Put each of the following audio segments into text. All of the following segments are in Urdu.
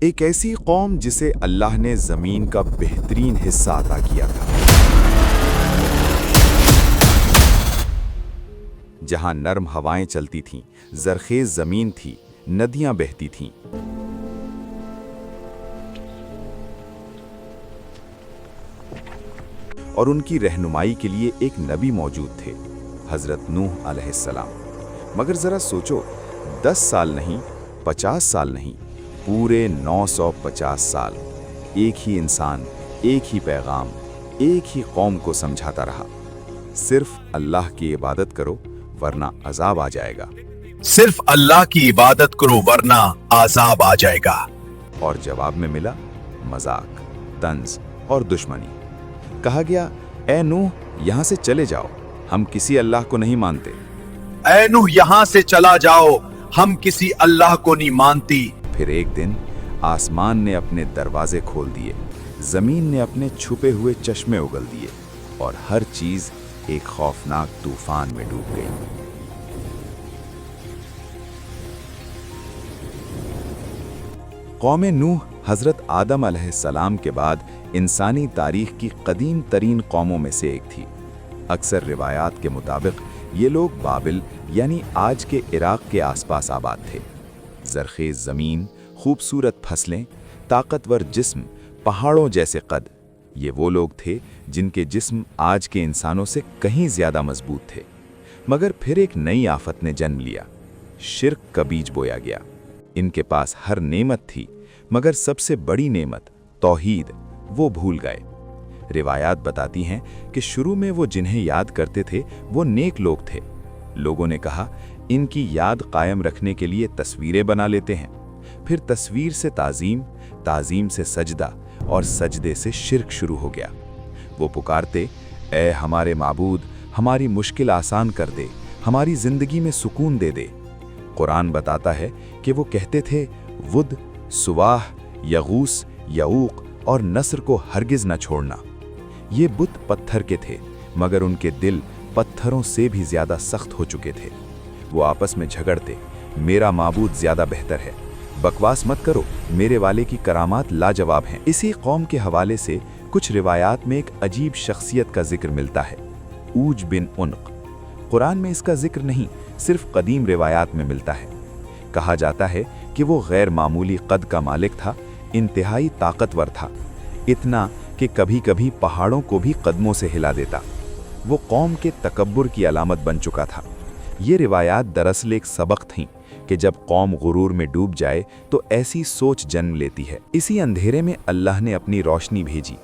ایک ایسی قوم جسے اللہ نے زمین کا بہترین حصہ عطا کیا تھا، جہاں نرم ہوائیں چلتی تھیں، زرخیز زمین تھی، ندیاں بہتی تھیں۔ اور ان کی رہنمائی کے لیے ایک نبی موجود تھے، حضرت نوح علیہ السلام۔ مگر ذرا سوچو، 10 سال نہیں، 50 سال نہیں، پورے 950 سال ایک ہی انسان، ایک ہی پیغام، ایک ہی قوم کو سمجھاتا رہا، صرف اللہ کی عبادت کرو ورنہ عذاب آ جائے گا۔ صرف اللہ کی عبادت کرو ورنہ عذاب آ جائے گا۔ اور جواب میں ملا مذاق، طنز اور دشمنی۔ کہا گیا، اے نوح یہاں سے چلے جاؤ، ہم کسی اللہ کو نہیں مانتے۔ اے نوح یہاں سے چلا جاؤ، ہم کسی اللہ کو نہیں مانتی۔ پھر ایک دن آسمان نے اپنے دروازے کھول دیے، زمین نے اپنے چھپے ہوئے چشمے اگل دیے، اور ہر چیز ایک خوفناک طوفان میں ڈوب گئی۔ قوم نوح حضرت آدم علیہ السلام کے بعد انسانی تاریخ کی قدیم ترین قوموں میں سے ایک تھی۔ اکثر روایات کے مطابق یہ لوگ بابل یعنی آج کے عراق کے آس پاس آباد تھے۔ زرخیز زمین، خوبصورت فصلیں، طاقتور جسم، پہاڑوں جیسے قد، یہ وہ لوگ تھے جن کے جسم آج کے انسانوں سے کہیں زیادہ مضبوط تھے۔ مگر پھر ایک نئی آفت نے جنم لیا، شرک کا بیج بویا گیا۔ ان کے پاس ہر نعمت تھی، مگر سب سے بڑی نعمت توحید وہ بھول گئے۔ روایات بتاتی ہیں کہ شروع میں وہ جنہیں یاد کرتے تھے وہ نیک لوگ تھے۔ لوگوں نے کہا ان کی یاد قائم رکھنے کے لیے تصویریں بنا لیتے ہیں، پھر تصویر سے تعظیم، تعظیم سے سجدہ، اور سجدے سے شرک شروع ہو گیا۔ وہ پکارتے، اے ہمارے معبود، ہماری مشکل آسان کر دے، ہماری زندگی میں سکون دے دے۔ قرآن بتاتا ہے کہ وہ کہتے تھے، ود، سواہ، یغوس، یعوق اور نصر کو ہرگز نہ چھوڑنا۔ یہ بت پتھر کے تھے، مگر ان کے دل پتھروں سے بھی زیادہ سخت ہو چکے تھے۔ وہ آپس میں جھگڑتے، میرا معبود زیادہ بہتر ہے، بکواس مت کرو، میرے والے کی کرامات لاجواب ہیں۔ اسی قوم کے حوالے سے کچھ روایات میں ایک عجیب شخصیت کا ذکر ملتا ہے، اوج بن عنق۔ قرآن میں اس کا ذکر نہیں، صرف قدیم روایات میں ملتا ہے۔ کہا جاتا ہے کہ وہ غیر معمولی قد کا مالک تھا، انتہائی طاقتور تھا، اتنا کہ کبھی کبھی پہاڑوں کو بھی قدموں سے ہلا دیتا۔ وہ قوم کے تکبر کی علامت بن چکا تھا۔ یہ روایات دراصل ایک سبق تھیں کہ جب قوم غرور میں ڈوب جائے تو ایسی سوچ جنم لیتی ہے۔ اسی اندھیرے میں اللہ نے اپنی روشنی بھیجی،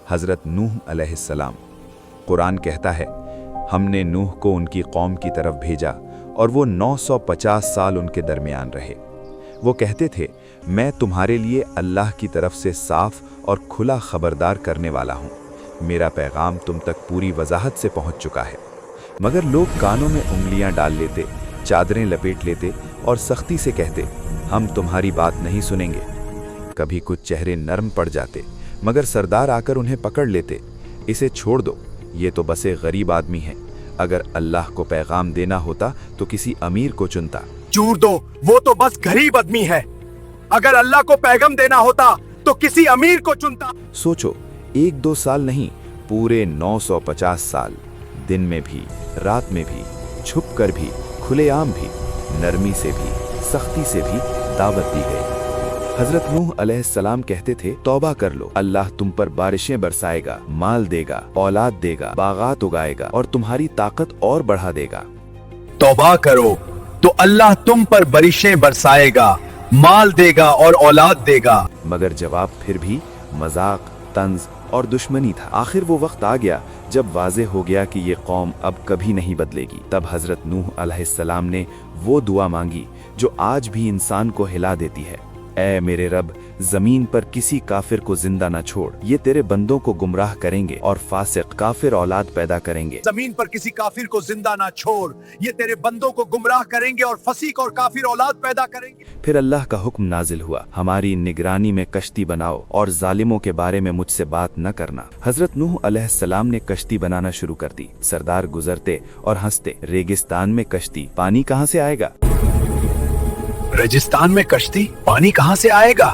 حضرت نوح علیہ السلام۔ قرآن کہتا ہے، ہم نے نوح کو ان کی قوم کی طرف بھیجا اور وہ 950 سال ان کے درمیان رہے۔ وہ کہتے تھے، میں تمہارے لیے اللہ کی طرف سے صاف اور کھلا خبردار کرنے والا ہوں، میرا پیغام تم تک پوری وضاحت سے پہنچ چکا ہے۔ مگر لوگ کانوں میں انگلیاں ڈال لیتے، چادریں لپیٹ لیتے اور سختی سے کہتے، ہم تمہاری بات نہیں سنیں گے۔ کبھی کچھ چہرے نرم پڑ جاتے، مگر سردار آ کر انہیں پکڑ لیتے، اسے چھوڑ دو، یہ تو بس ایک غریب آدمی ہے، اگر اللہ کو پیغام دینا ہوتا تو کسی امیر کو چنتا۔ چھوڑ دو، وہ تو بس غریب آدمی ہے، اگر اللہ کو پیغام دینا ہوتا تو کسی امیر کو چنتا۔ سوچو، 1-2 سال نہیں، پورے 950 سال، دن میں بھی، رات میں بھی، چھپ کر بھی، کھلے عام بھی، نرمی سے بھی، سختی سے بھی دعوت دی گئی۔ حضرت نوح علیہ السلام کہتے تھے، توبہ کر لو، اللہ تم پر بارشیں برسائے گا، مال دے گا، اولاد دے گا، باغات اگائے گا اور تمہاری طاقت اور بڑھا دے گا۔ توبہ کرو تو اللہ تم پر بارشیں برسائے گا، مال دے گا اور اولاد دے گا۔ مگر جواب پھر بھی مذاق، طنز اور دشمنی تھا۔ آخر وہ وقت آ گیا جب واضح ہو گیا کہ یہ قوم اب کبھی نہیں بدلے گی۔ تب حضرت نوح علیہ السلام نے وہ دعا مانگی جو آج بھی انسان کو ہلا دیتی ہے، اے میرے رب، زمین پر کسی کافر کو زندہ نہ چھوڑ، یہ تیرے بندوں کو گمراہ کریں گے اور فاسق کافر اولاد پیدا کریں گے۔ زمین پر کسی کافر کو زندہ نہ چھوڑ، یہ تیرے بندوں کو گمراہ کریں گے اور فسیق اور کافر اولاد پیدا کریں گے۔ پھر اللہ کا حکم نازل ہوا، ہماری نگرانی میں کشتی بناؤ اور ظالموں کے بارے میں مجھ سے بات نہ کرنا۔ حضرت نوح علیہ السلام نے کشتی بنانا شروع کر دی۔ سردار گزرتے اور ہنستے، ریگستان میں کشتی، پانی کہاں سے آئے گا؟ ریگستان میں کشتی، پانی کہاں سے آئے گا؟